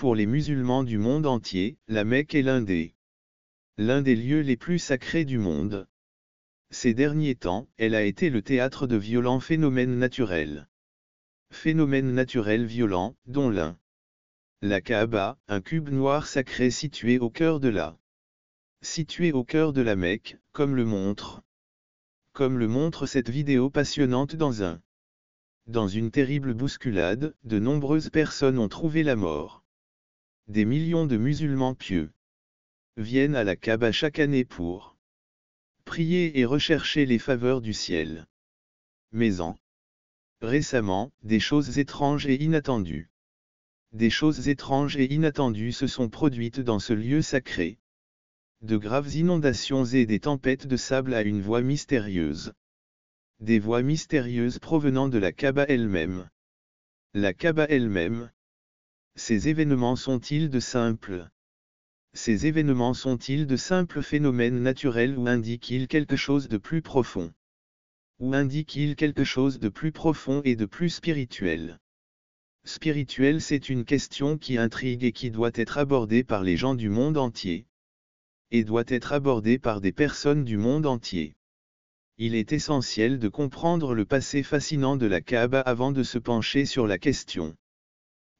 Pour les musulmans du monde entier, la Mecque est l'un des lieux les plus sacrés du monde. Ces derniers temps, elle a été le théâtre de violents phénomènes naturels. Phénomènes naturels violents, dont l'un. La Kaaba, un cube noir sacré situé au cœur de la Mecque, comme le montre cette vidéo passionnante dans une terrible bousculade, de nombreuses personnes ont trouvé la mort. Des millions de musulmans pieux viennent à la Kaaba chaque année pour prier et rechercher les faveurs du ciel. Mais récemment, des choses étranges et inattendues. Des choses étranges et inattendues se sont produites dans ce lieu sacré. De graves inondations et des tempêtes de sable à une voix mystérieuse. Des voix mystérieuses provenant de la Kaaba elle-même. La Kaaba elle-même. Ces événements sont-ils de simples phénomènes naturels ou indiquent-ils quelque chose de plus profond? Ou indiquent-ils quelque chose de plus profond et de plus spirituel? Spirituel, c'est une question qui intrigue et qui doit être abordée par les gens du monde entier. Et doit être abordée par des personnes du monde entier. Il est essentiel de comprendre le passé fascinant de la Kaaba avant de se pencher sur la question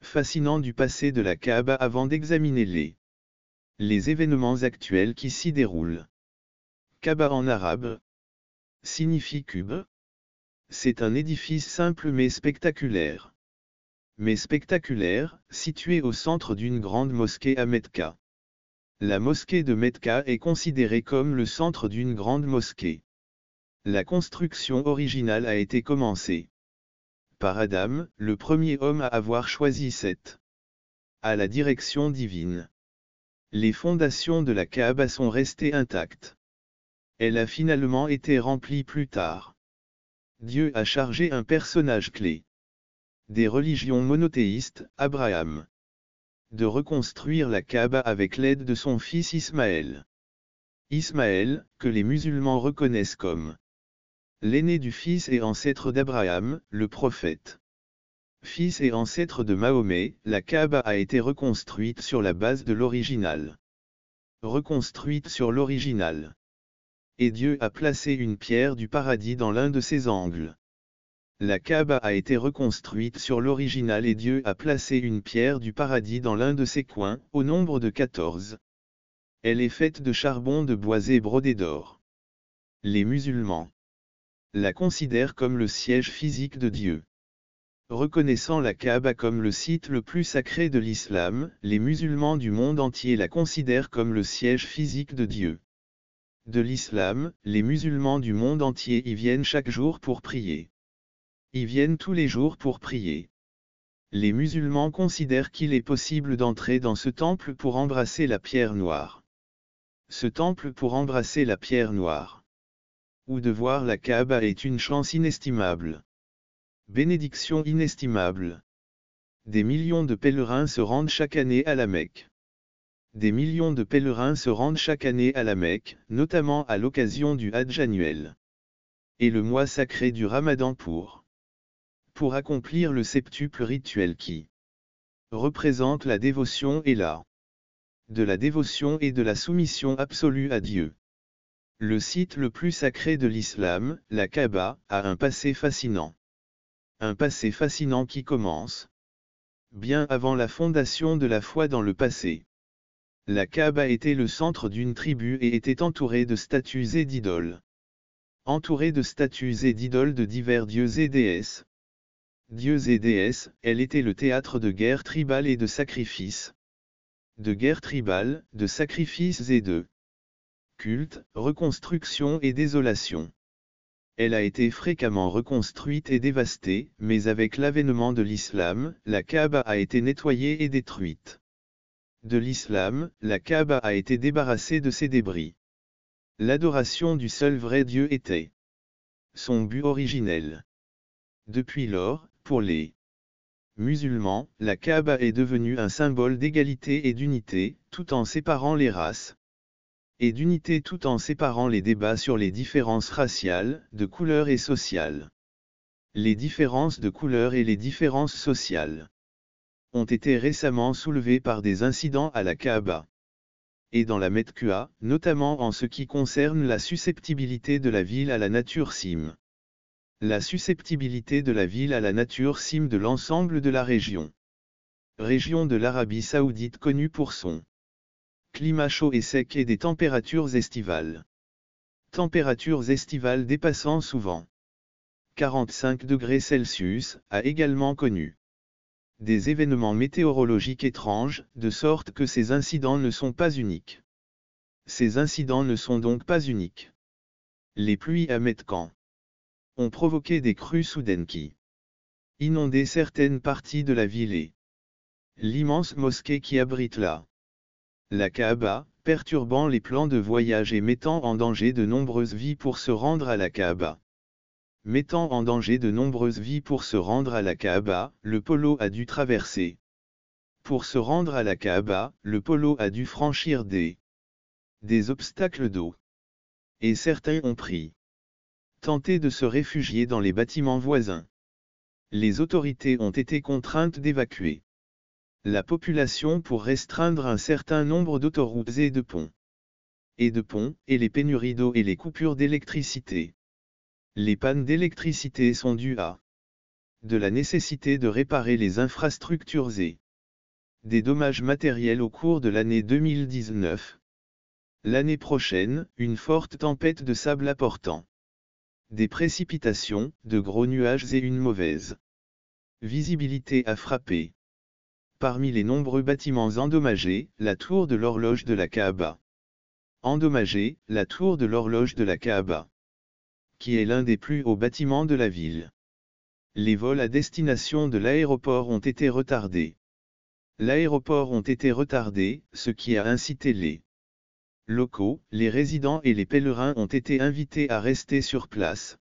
fascinant du passé de la Kaaba avant d'examiner les événements actuels qui s'y déroulent. Kaaba en arabe signifie cube. C'est un édifice simple mais spectaculaire. Situé au centre d'une grande mosquée à Mecca. La mosquée de Mecca est considérée comme le centre d'une grande mosquée. La construction originale a été commencée par Adam, le premier homme à avoir choisi à la direction divine. Les fondations de la Kaaba sont restées intactes. Elle a finalement été remplie plus tard. Dieu a chargé un personnage clé des religions monothéistes, Abraham, de reconstruire la Kaaba avec l'aide de son fils Ismaël. Ismaël, que les musulmans reconnaissent comme l'aîné du fils et ancêtre d'Abraham, le prophète. Fils et ancêtre de Mahomet, la Kaaba a été reconstruite sur la base de l'original. Et Dieu a placé une pierre du paradis dans l'un de ses angles. La Kaaba a été reconstruite sur l'original et Dieu a placé une pierre du paradis dans l'un de ses coins, au nombre de 14. Elle est faite de charbon de bois et brodée d'or. Les musulmans la considèrent comme le siège physique de Dieu. Reconnaissant la Kaaba comme le site le plus sacré de l'islam, les musulmans du monde entier la considèrent comme le siège physique de Dieu. De l'islam, les musulmans du monde entier y viennent chaque jour pour prier. Y viennent tous les jours pour prier. Les musulmans considèrent qu'il est possible d'entrer dans ce temple pour embrasser la pierre noire. Ou de voir la Kaaba est une chance inestimable. Bénédiction inestimable. Des millions de pèlerins se rendent chaque année à la Mecque. Notamment à l'occasion du Hadj annuel. Et le mois sacré du Ramadan pour accomplir le septuple rituel qui représente la dévotion et de la soumission absolue à Dieu. Le site le plus sacré de l'islam, la Kaaba, a un passé fascinant. Un passé fascinant qui commence bien avant la fondation de la foi dans le passé. La Kaaba était le centre d'une tribu et était entourée de statues et d'idoles. De divers dieux et déesses. Elle était le théâtre de guerres tribales et de sacrifices. De sacrifices et de culte, reconstruction et désolation. Elle a été fréquemment reconstruite et dévastée, mais avec l'avènement de l'islam, la Kaaba a été nettoyée et détruite. De l'islam, la Kaaba a été débarrassée de ses débris. L'adoration du seul vrai Dieu était son but originel. Depuis lors, pour les musulmans, la Kaaba est devenue un symbole d'égalité et d'unité, tout en séparant les races. Et d'unité tout en séparant les débats sur les différences raciales, de couleur et sociales. Les différences de couleur et les différences sociales. ont été récemment soulevés par des incidents à la Kaaba et dans la Metkua, notamment en ce qui concerne la susceptibilité de la ville à la nature sim. La susceptibilité de la ville à la nature sim de l'ensemble de la région. Région de l'Arabie Saoudite connue pour son climat chaud et sec et des températures estivales. Températures estivales dépassant souvent 45 degrés Celsius, a également connu des événements météorologiques étranges, de sorte que ces incidents ne sont pas uniques. Ces incidents ne sont donc pas uniques. Les pluies à Metkan ont provoqué des crues soudaines qui inondaient certaines parties de la ville et l'immense mosquée qui abrite la Kaaba, perturbant les plans de voyage et mettant en danger de nombreuses vies pour se rendre à la Kaaba. Mettant en danger de nombreuses vies pour se rendre à la Kaaba, le polo a dû traverser. Pour se rendre à la Kaaba, le polo a dû franchir des obstacles d'eau. Et certains ont tenté de se réfugier dans les bâtiments voisins. Les autorités ont été contraintes d'évacuer la population pour restreindre un certain nombre d'autoroutes et de ponts. Et les pénuries d'eau et les coupures d'électricité. Les pannes d'électricité sont dues à de la nécessité de réparer les infrastructures et des dommages matériels au cours de l'année 2019. L'année prochaine, une forte tempête de sable apportant des précipitations, de gros nuages et une mauvaise visibilité a frappé. Parmi les nombreux bâtiments endommagés, la tour de l'horloge de la Kaaba. Endommagée, la tour de l'horloge de la Kaaba, qui est l'un des plus hauts bâtiments de la ville. Les vols à destination de l'aéroport ont été retardés. Ce qui a incité les locaux, les résidents et les pèlerins ont été invités à rester sur place.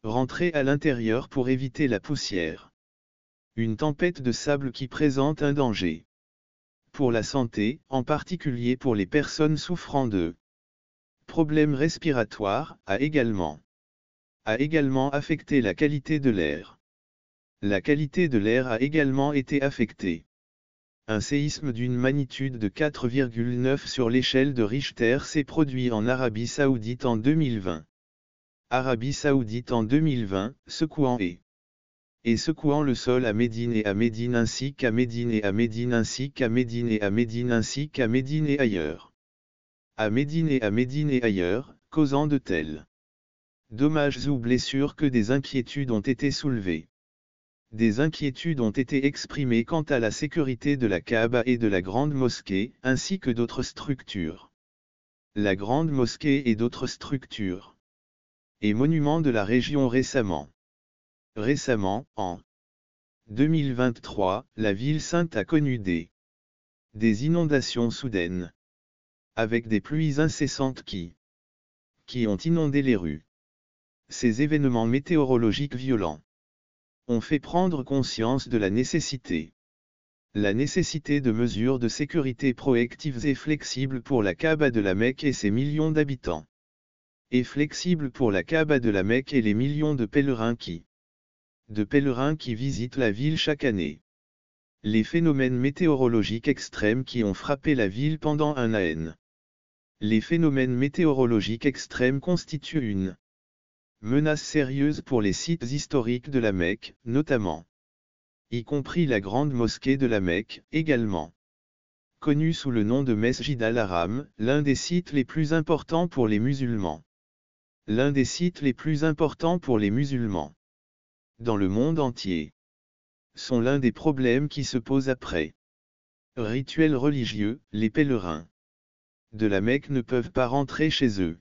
Rentrer à l'intérieur pour éviter la poussière. Une tempête de sable qui présente un danger pour la santé, en particulier pour les personnes souffrant de problèmes respiratoires, a également affecté la qualité de l'air. La qualité de l'air a également été affectée. Un séisme d'une magnitude de 4,9 sur l'échelle de Richter s'est produit en Arabie Saoudite en 2020. Arabie Saoudite en 2020, secouant le sol à Médine et à Médine ainsi qu'à Médine et à Médine ainsi qu'à Médine et à Médine ainsi qu'à Médine et ailleurs. À Médine et à Médine et ailleurs, causant de tels dommages ou blessures que des inquiétudes ont été soulevées. Des inquiétudes ont été exprimées quant à la sécurité de la Kaaba et de la Grande Mosquée, ainsi que d'autres structures. La Grande Mosquée et d'autres structures et monuments de la région récemment. Récemment, en 2023, la ville sainte a connu des inondations soudaines, avec des pluies incessantes qui ont inondé les rues. Ces événements météorologiques violents ont fait prendre conscience de la nécessité de mesures de sécurité proactives et flexibles pour la Kaaba de la Mecque et ses millions d'habitants. Et flexibles pour la Kaaba de la Mecque et les millions de pèlerins qui visitent la ville chaque année. Les phénomènes météorologiques extrêmes qui ont frappé la ville pendant un an. Les phénomènes météorologiques extrêmes constituent une menace sérieuse pour les sites historiques de la Mecque, notamment, y compris la grande mosquée de la Mecque, également connue sous le nom de Mesjid al-Haram, l'un des sites les plus importants pour les musulmans. L'un des sites les plus importants pour les musulmans dans le monde entier sont l'un des problèmes qui se posent après. Rituels religieux, les pèlerins de la Mecque ne peuvent pas rentrer chez eux.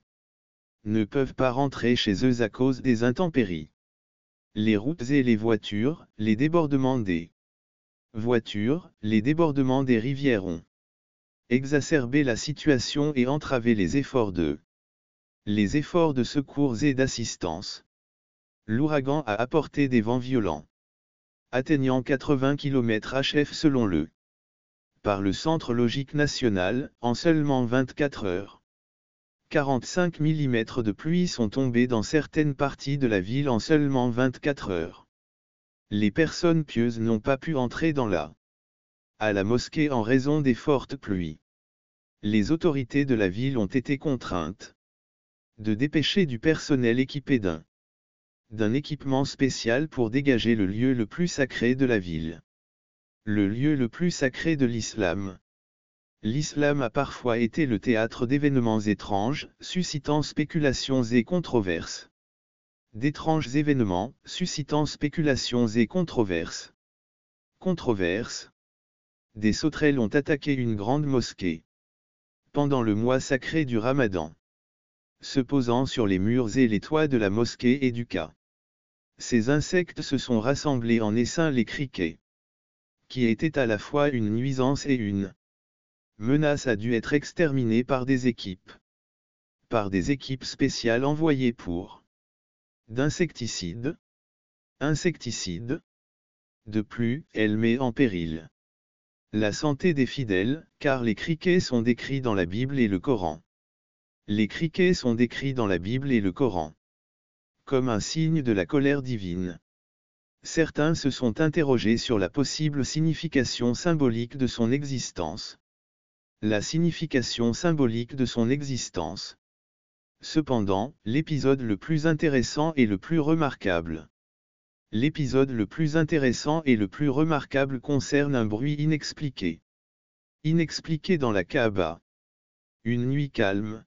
Ne peuvent pas rentrer chez eux à cause des intempéries. Les routes et les voitures, les débordements des voitures, les débordements des rivières ont exacerbé la situation et entravé les efforts de secours et d'assistance. L'ouragan a apporté des vents violents, atteignant 80 km/h selon par le Centre logique national, en seulement 24 heures. 45 mm de pluie sont tombés dans certaines parties de la ville en seulement 24 heures. Les personnes pieuses n'ont pas pu entrer dans la à la mosquée en raison des fortes pluies. Les autorités de la ville ont été contraintes de dépêcher du personnel équipé d'un équipement spécial pour dégager le lieu le plus sacré de la ville. Le lieu le plus sacré de l'islam. L'islam a parfois été le théâtre d'événements étranges, suscitant spéculations et controverses. D'étranges événements, suscitant spéculations et controverses. Controverses. Des sauterelles ont attaqué une grande mosquée pendant le mois sacré du Ramadan, se posant sur les murs et les toits de la mosquée et du Ca. Ces insectes se sont rassemblés en essaim les criquets, qui étaient à la fois une nuisance et une menace, a dû être exterminée par des équipes spéciales envoyées pour d'insecticides. Insecticides. De plus, elle met en péril la santé des fidèles, car les criquets sont décrits dans la Bible et le Coran. Les criquets sont décrits dans la Bible et le Coran comme un signe de la colère divine. Certains se sont interrogés sur la possible signification symbolique de son existence. La signification symbolique de son existence. Cependant, l'épisode le plus intéressant et le plus remarquable. L'épisode le plus intéressant et le plus remarquable concerne un bruit inexpliqué. Inexpliqué dans la Kaaba. Une nuit calme.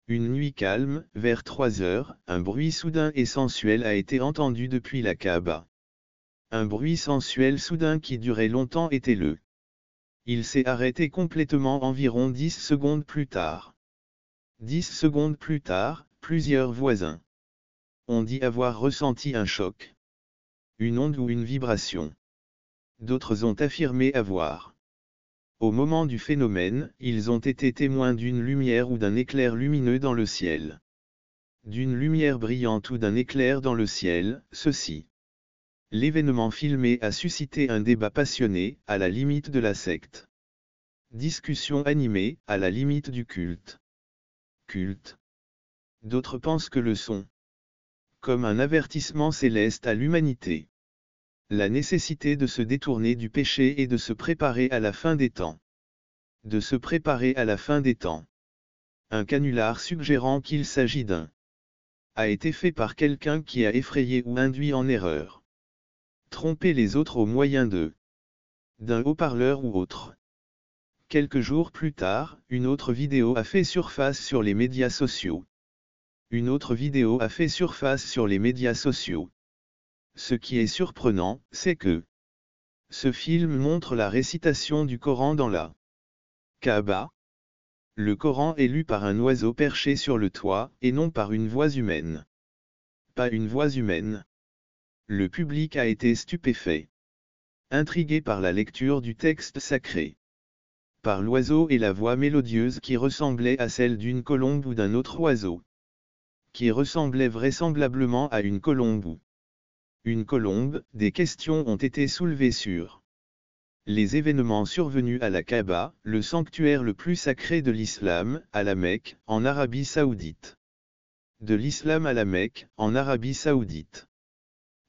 Une nuit calme, vers 3 heures, un bruit soudain et sensuel a été entendu depuis la Kaaba. Un bruit sensuel soudain qui durait longtemps était le. Il s'est arrêté complètement environ 10 secondes plus tard. 10 secondes plus tard, plusieurs voisins ont dit avoir ressenti un choc, une onde ou une vibration. D'autres ont affirmé avoir. Au moment du phénomène, ils ont été témoins d'une lumière ou d'un éclair lumineux dans le ciel. D'une lumière brillante ou d'un éclair dans le ciel, ceci. L'événement filmé a suscité un débat passionné, à la limite de la secte. Discussion animée, à la limite du culte. Culte. D'autres pensent que le son, comme un avertissement céleste à l'humanité. La nécessité de se détourner du péché et de se préparer à la fin des temps. De se préparer à la fin des temps. Un canular suggérant qu'il s'agit d'un a été fait par quelqu'un qui a effrayé ou induit en erreur. Tromper les autres au moyen d'un haut-parleur ou autre. Quelques jours plus tard, une autre vidéo a fait surface sur les médias sociaux. Une autre vidéo a fait surface sur les médias sociaux. Ce qui est surprenant, c'est que ce film montre la récitation du Coran dans la Kaaba. Le Coran est lu par un oiseau perché sur le toit, et non par une voix humaine. Pas une voix humaine. Le public a été stupéfait. Intrigué par la lecture du texte sacré. Par l'oiseau et la voix mélodieuse qui ressemblait à celle d'une colombe ou d'un autre oiseau. Qui ressemblait vraisemblablement à une colombe ou une colombe, des questions ont été soulevées sur les événements survenus à la Kaaba, le sanctuaire le plus sacré de l'islam, à la Mecque, en Arabie Saoudite. De l'islam à la Mecque, en Arabie Saoudite.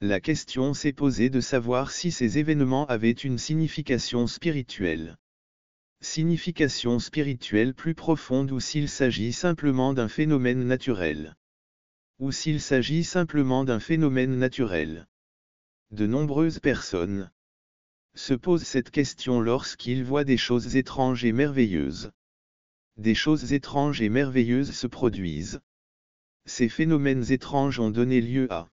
La question s'est posée de savoir si ces événements avaient une signification spirituelle. Signification spirituelle plus profonde ou s'il s'agit simplement d'un phénomène naturel. Ou s'il s'agit simplement d'un phénomène naturel. De nombreuses personnes se posent cette question lorsqu'ils voient des choses étranges et merveilleuses. Des choses étranges et merveilleuses se produisent. Ces phénomènes étranges ont donné lieu à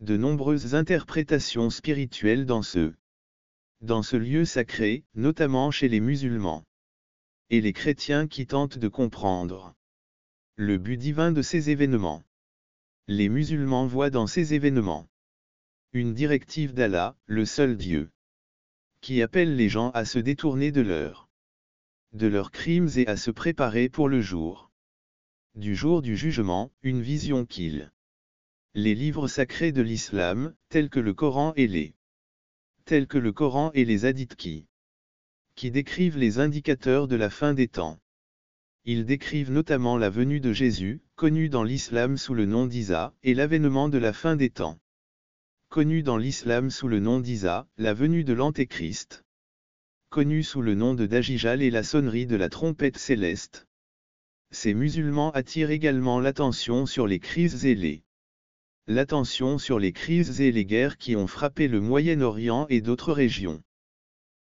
de nombreuses interprétations spirituelles dans ce lieu sacré, notamment chez les musulmans et les chrétiens qui tentent de comprendre le but divin de ces événements. Les musulmans voient dans ces événements une directive d'Allah, le seul Dieu, qui appelle les gens à se détourner de leurs crimes et à se préparer pour le jour du jugement, une vision qu'ils les livres sacrés de l'islam, tels que le Coran et les hadiths qui décrivent les indicateurs de la fin des temps. Ils décrivent notamment la venue de Jésus, connu dans l'islam sous le nom d'Isa, et l'avènement de la fin des temps. Connu dans l'islam sous le nom d'Isa, la venue de l'Antéchrist. connu sous le nom de Dajjal et la sonnerie de la trompette céleste. Ces musulmans attirent également l'attention sur les crises et les guerres qui ont frappé le Moyen-Orient et d'autres régions.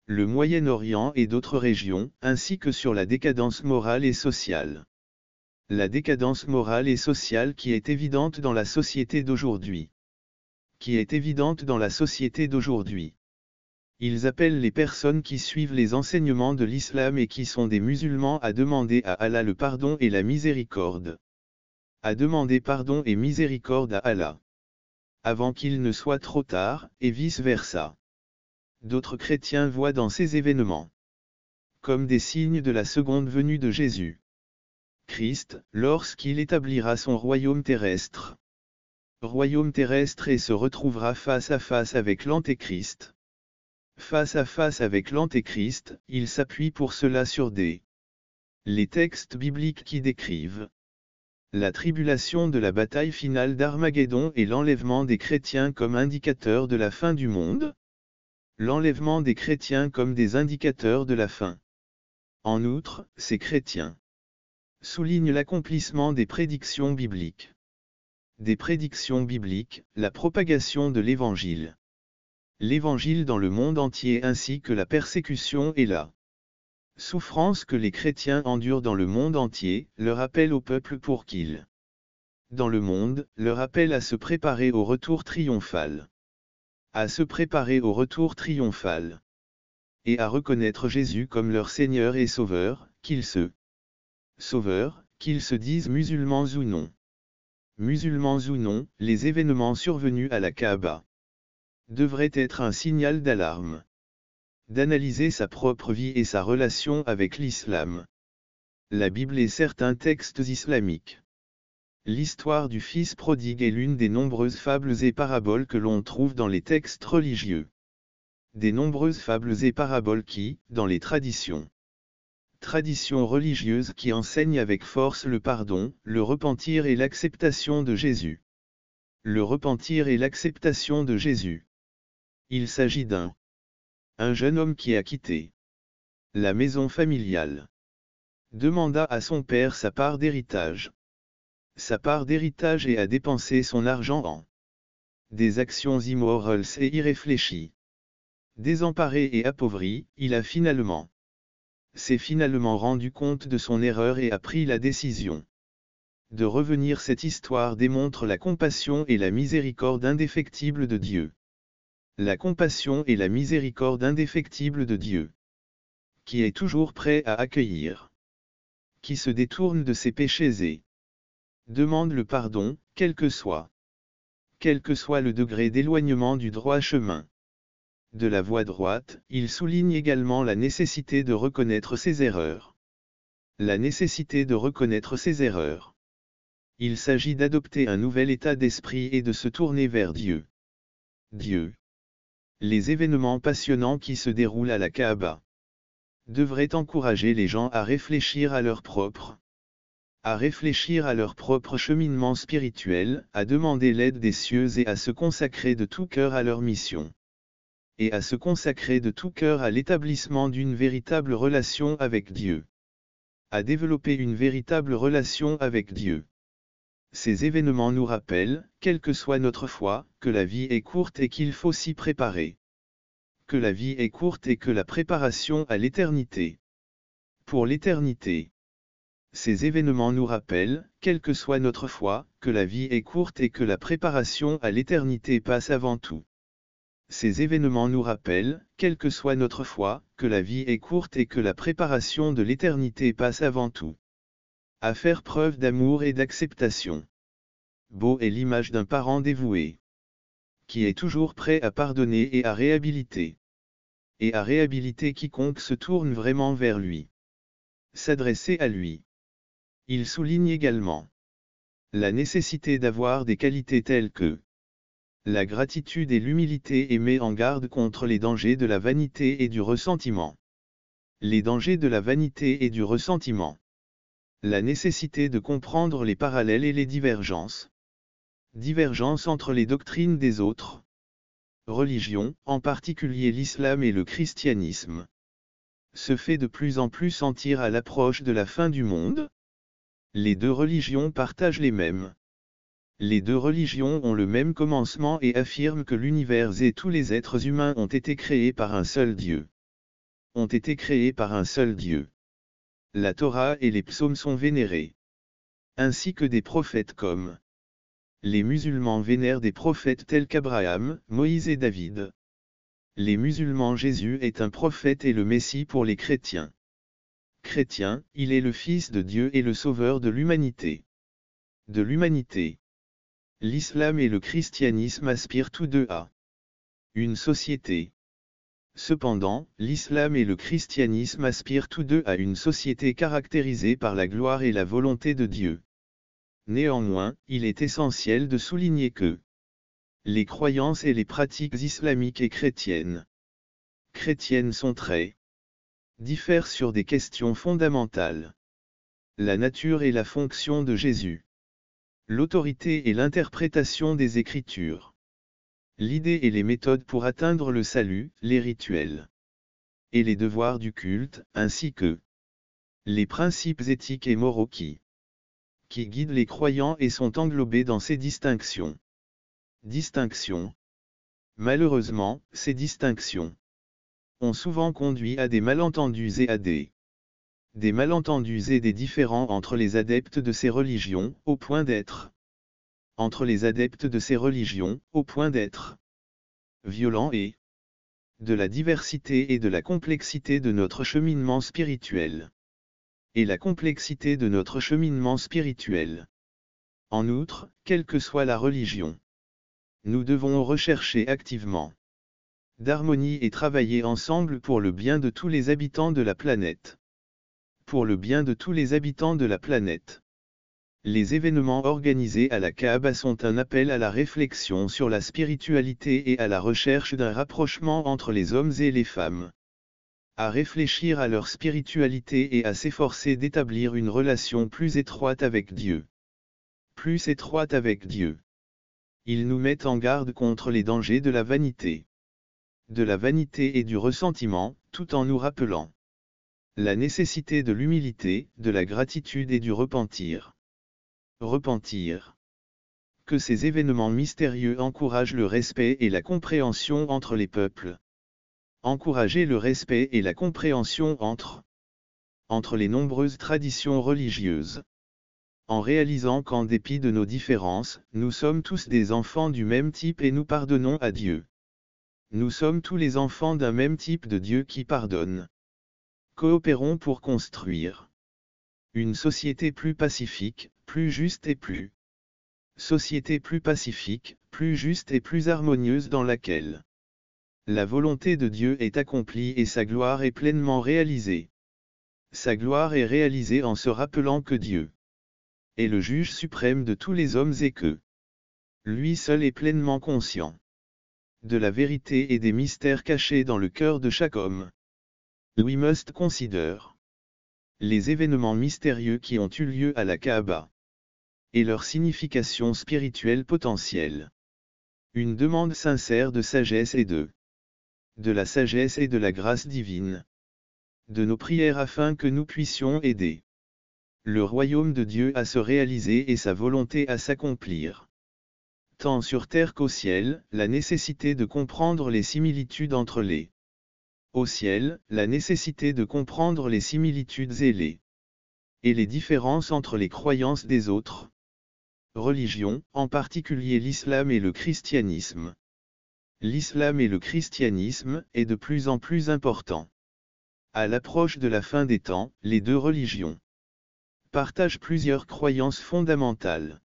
Le Moyen-Orient et d'autres régions, ainsi que sur la décadence morale et sociale. La décadence morale et sociale qui est évidente dans la société d'aujourd'hui. Ils appellent les personnes qui suivent les enseignements de l'islam et qui sont des musulmans à demander à Allah le pardon et la miséricorde. À demander pardon et miséricorde à Allah. Avant qu'il ne soit trop tard, et vice-versa. D'autres chrétiens voient dans ces événements comme des signes de la seconde venue de Jésus Christ, lorsqu'il établira son royaume terrestre. Et se retrouvera face à face avec l'Antéchrist. Face à face avec l'Antéchrist, il s'appuie pour cela sur les textes bibliques qui décrivent la tribulation de la bataille finale d'Armageddon et l'enlèvement des chrétiens comme indicateur de la fin du monde. L'enlèvement des chrétiens comme des indicateurs de la fin. En outre, ces chrétiens soulignent l'accomplissement des prédictions bibliques. La propagation de l'Évangile. L'Évangile dans le monde entier ainsi que la persécution et la souffrance que les chrétiens endurent dans le monde entier, leur appel au peuple pour qu'ils, dans le monde, leur appel à se préparer au retour triomphal. Et à reconnaître Jésus comme leur Seigneur et Sauveur, qu'ils se disent musulmans ou non. Les événements survenus à la Kaaba devraient être un signal d'alarme. D'analyser sa propre vie et sa relation avec l'islam. La Bible et certains textes islamiques. L'histoire du Fils prodigue est l'une des nombreuses fables et paraboles que l'on trouve dans les textes religieux. Des nombreuses fables et paraboles qui, dans les traditions religieuses qui enseignent avec force le pardon, le repentir et l'acceptation de Jésus. Il s'agit un jeune homme qui a quitté la maison familiale. Demanda à son père sa part d'héritage. Et a dépensé son argent en des actions immorales et irréfléchies. Désemparé et appauvri, il s'est finalement rendu compte de son erreur et a pris la décision de revenir. Cette histoire démontre la compassion et la miséricorde indéfectible de Dieu. Qui est toujours prêt à accueillir. Qui se détourne de ses péchés et demande le pardon, quel que soit le degré d'éloignement du droit chemin. De la voie droite, il souligne également la nécessité de reconnaître ses erreurs. Il s'agit d'adopter un nouvel état d'esprit et de se tourner vers Dieu. Les événements passionnants qui se déroulent à la Kaaba devraient encourager les gens à réfléchir à leur propre cheminement spirituel, à demander l'aide des cieux et à se consacrer de tout cœur à leur mission. Et à se consacrer de tout cœur à l'établissement d'une véritable relation avec Dieu. À développer une véritable relation avec Dieu. Ces événements nous rappellent, quelle que soit notre foi, que la vie est courte et qu'il faut s'y préparer. Que la vie est courte et que la préparation à l'éternité. Pour l'éternité. Ces événements nous rappellent, quelle que soit notre foi, que la vie est courte et que la préparation à l'éternité passe avant tout. Ces événements nous rappellent, quelle que soit notre foi, que la vie est courte et que la préparation de l'éternité passe avant tout. À faire preuve d'amour et d'acceptation. Beau est l'image d'un parent dévoué. Qui est toujours prêt à pardonner et à réhabiliter. Et à réhabiliter quiconque se tourne vraiment vers lui. S'adresser à lui. Il souligne également la nécessité d'avoir des qualités telles que la gratitude et l'humilité et met en garde contre les dangers de la vanité et du ressentiment. Les dangers de la vanité et du ressentiment. La nécessité de comprendre les parallèles et les divergences. Divergences entre les doctrines des autres religions, en particulier l'islam et le christianisme. se fait de plus en plus sentir à l'approche de la fin du monde. Les deux religions partagent les mêmes. Les deux religions ont le même commencement et affirment que l'univers et tous les êtres humains ont été créés par un seul Dieu. Ont été créés par un seul Dieu. La Torah et les psaumes sont vénérés. Ainsi que des prophètes comme les musulmans vénèrent des prophètes tels qu'Abraham, Moïse et David. Les musulmans Jésus est un prophète et le Messie pour les chrétiens. Chrétien, il est le Fils de Dieu et le Sauveur de l'humanité. De l'humanité. L'islam et le christianisme aspirent tous deux à une société. Cependant, l'islam et le christianisme aspirent tous deux à une société caractérisée par la gloire et la volonté de Dieu. Néanmoins, il est essentiel de souligner que les croyances et les pratiques islamiques et chrétiennes sont très diffèrent sur des questions fondamentales. La nature et la fonction de Jésus. L'autorité et l'interprétation des Écritures. L'idée et les méthodes pour atteindre le salut, les rituels et les devoirs du culte, ainsi que les principes éthiques et moraux qui guident les croyants et sont englobés dans ces distinctions. Malheureusement, ces distinctions ont souvent conduit à des malentendus et à des malentendus et des différends entre les adeptes de ces religions, au point d'être violents et de la diversité et de la complexité de notre cheminement spirituel. En outre, quelle que soit la religion, nous devons rechercher activement d'harmonie et travailler ensemble pour le bien de tous les habitants de la planète. Les événements organisés à la Kaaba sont un appel à la réflexion sur la spiritualité et à la recherche d'un rapprochement entre les hommes et les femmes. À réfléchir à leur spiritualité et à s'efforcer d'établir une relation plus étroite avec Dieu. Ils nous mettent en garde contre les dangers de la vanité et du ressentiment, tout en nous rappelant la nécessité de l'humilité, de la gratitude et du repentir. Que ces événements mystérieux encouragent le respect et la compréhension entre les peuples. Encourager le respect et la compréhension entre les nombreuses traditions religieuses. En réalisant qu'en dépit de nos différences, nous sommes tous des enfants du même type et nous pardonnons à Dieu. Nous sommes tous les enfants d'un même type de Dieu qui pardonne. Coopérons pour construire une société plus pacifique, plus juste et plus harmonieuse dans laquelle la volonté de Dieu est accomplie et sa gloire est pleinement réalisée. Sa gloire est réalisée en se rappelant que Dieu est le juge suprême de tous les hommes et que lui seul est pleinement conscient de la vérité et des mystères cachés dans le cœur de chaque homme. We must consider les événements mystérieux qui ont eu lieu à la Kaaba et leur signification spirituelle potentielle. Une demande sincère de sagesse et de la sagesse et de la grâce divine. De nos prières afin que nous puissions aider le royaume de Dieu à se réaliser et sa volonté à s'accomplir. Tant sur terre qu'au ciel, la nécessité de comprendre les similitudes entre les au ciel, la nécessité de comprendre les similitudes et les différences entre les croyances des autres religions, en particulier l'islam et le christianisme. L'islam et le christianisme est de plus en plus important. À l'approche de la fin des temps, les deux religions partagent plusieurs croyances fondamentales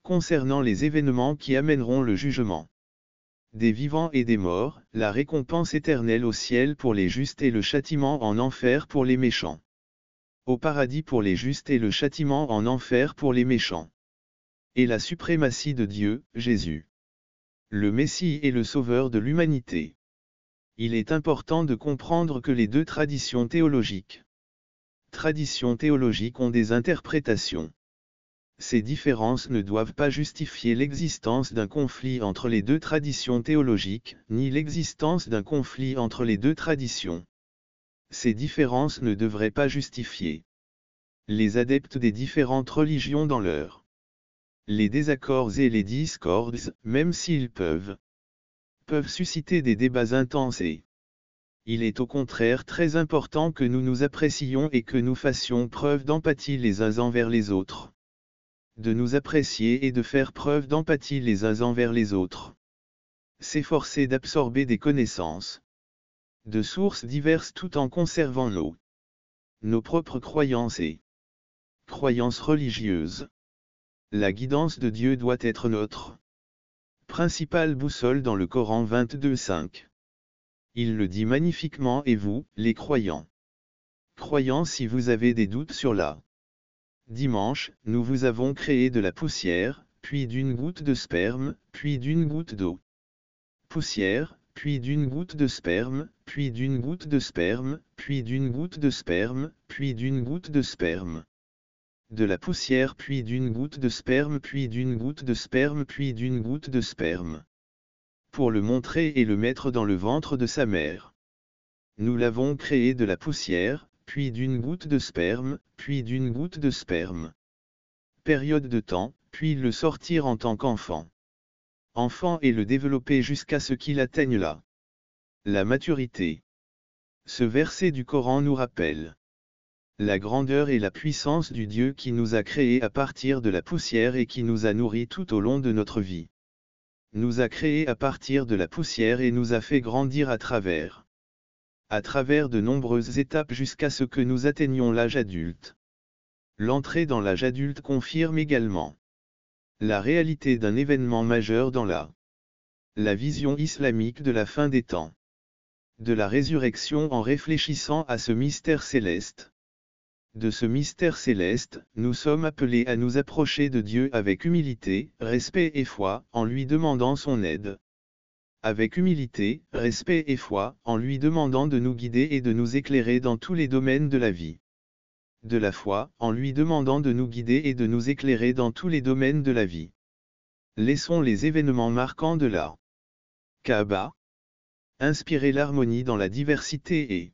concernant les événements qui amèneront le jugement des vivants et des morts, la récompense éternelle au ciel pour les justes et le châtiment en enfer pour les méchants. Au paradis pour les justes et le châtiment en enfer pour les méchants. Et la suprématie de Dieu, Jésus, le Messie et le Sauveur de l'humanité. Il est important de comprendre que les deux traditions théologiques ont des interprétations. Ces différences ne doivent pas justifier l'existence d'un conflit entre les deux traditions théologiques, ni l'existence d'un conflit entre les deux traditions. Ces différences ne devraient pas justifier les adeptes des différentes religions dans les désaccords et les discordes, même s'ils peuvent susciter des débats intenses et il est au contraire très important que nous nous apprécions et que nous fassions preuve d'empathie les uns envers les autres. De nous apprécier et de faire preuve d'empathie les uns envers les autres. S'efforcer d'absorber des connaissances de sources diverses tout en conservant nos propres croyances et croyances religieuses. La guidance de Dieu doit être notre principale boussole dans le Coran 22:5. Il le dit magnifiquement et vous, les croyants. Croyants, si vous avez des doutes sur la dimanche, nous vous avons créé de la poussière, puis d'une goutte de sperme, puis d'une goutte d'eau. Poussière, puis d'une goutte de sperme, puis d'une goutte de sperme, puis d'une goutte de sperme, puis d'une goutte de sperme. De la poussière, puis d'une goutte de sperme, puis d'une goutte de sperme, puis d'une goutte de sperme. Pour le montrer et le mettre dans le ventre de sa mère. Nous l'avons créé de la poussière, puis d'une goutte de sperme, puis d'une goutte de sperme. Période de temps, puis le sortir en tant qu'enfant. Enfant et le développer jusqu'à ce qu'il atteigne la maturité. Ce verset du Coran nous rappelle la grandeur et la puissance du Dieu qui nous a créés à partir de la poussière et qui nous a nourris tout au long de notre vie. Nous a créés à partir de la poussière et nous a fait grandir à travers de nombreuses étapes jusqu'à ce que nous atteignions l'âge adulte. L'entrée dans l'âge adulte confirme également la réalité d'un événement majeur dans la vision islamique de la fin des temps. De la résurrection en réfléchissant à ce mystère céleste. De ce mystère céleste, nous sommes appelés à nous approcher de Dieu avec humilité, respect et foi, en lui demandant son aide. Avec humilité, respect et foi, en lui demandant de nous guider et de nous éclairer dans tous les domaines de la vie. De la foi, en lui demandant de nous guider et de nous éclairer dans tous les domaines de la vie. Laissons les événements marquants de la Kaaba inspirer l'harmonie dans la diversité et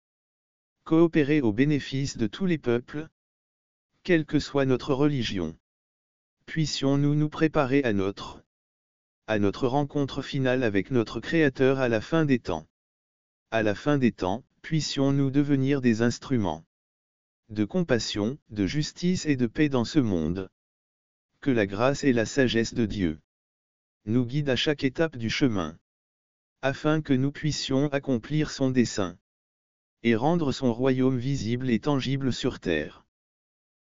coopérer au bénéfice de tous les peuples, quelle que soit notre religion. Puissions-nous nous préparer à notre rencontre finale avec notre Créateur à la fin des temps. À la fin des temps, puissions-nous devenir des instruments de compassion, de justice et de paix dans ce monde. Que la grâce et la sagesse de Dieu nous guident à chaque étape du chemin, afin que nous puissions accomplir son dessein et rendre son royaume visible et tangible sur terre.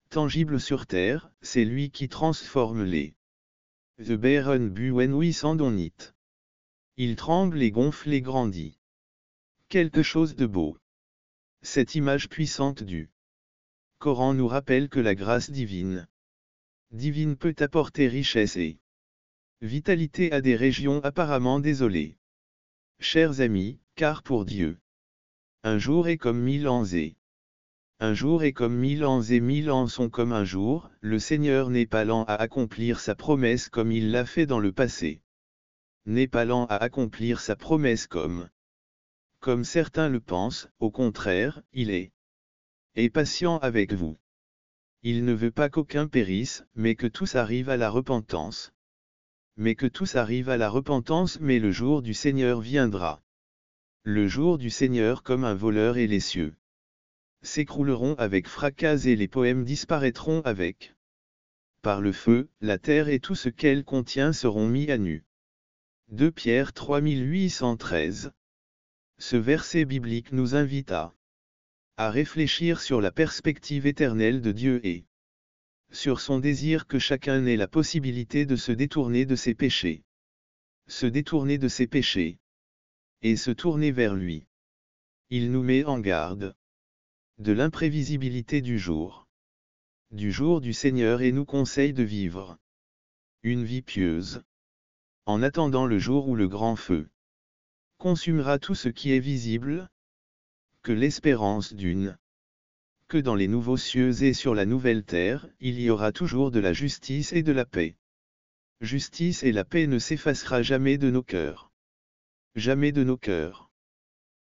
Tangible sur terre, c'est lui qui transforme les The Beren Buen Wisandonit. Il tremble et gonfle et grandit. Quelque chose de beau. Cette image puissante du Coran nous rappelle que la grâce divine peut apporter richesse et vitalité à des régions apparemment désolées. Chers amis, car pour Dieu, un jour est comme 1000 ans et un jour est comme 1000 ans et 1000 ans sont comme un jour, le Seigneur n'est pas lent à accomplir sa promesse comme il l'a fait dans le passé. N'est pas lent à accomplir sa promesse comme certains le pensent, au contraire, il est patient avec vous. Il ne veut pas qu'aucun périsse, mais que tous arrivent à la repentance. Mais le jour du Seigneur viendra. Le jour du Seigneur comme un voleur et les cieux s'écrouleront avec fracas et les poèmes disparaîtront par le feu, la terre et tout ce qu'elle contient seront mis à nu. 2 Pierre 3813. Ce verset biblique nous invite à réfléchir sur la perspective éternelle de Dieu et sur son désir que chacun ait la possibilité de se détourner de ses péchés. Se détourner de ses péchés et se tourner vers lui. Il nous met en garde de l'imprévisibilité du jour du Seigneur et nous conseille de vivre une vie pieuse, en attendant le jour où le grand feu consumera tout ce qui est visible, que l'espérance que dans les nouveaux cieux et sur la nouvelle terre, il y aura toujours de la justice et de la paix. Justice et la paix ne s'effacera jamais de nos cœurs. Jamais de nos cœurs.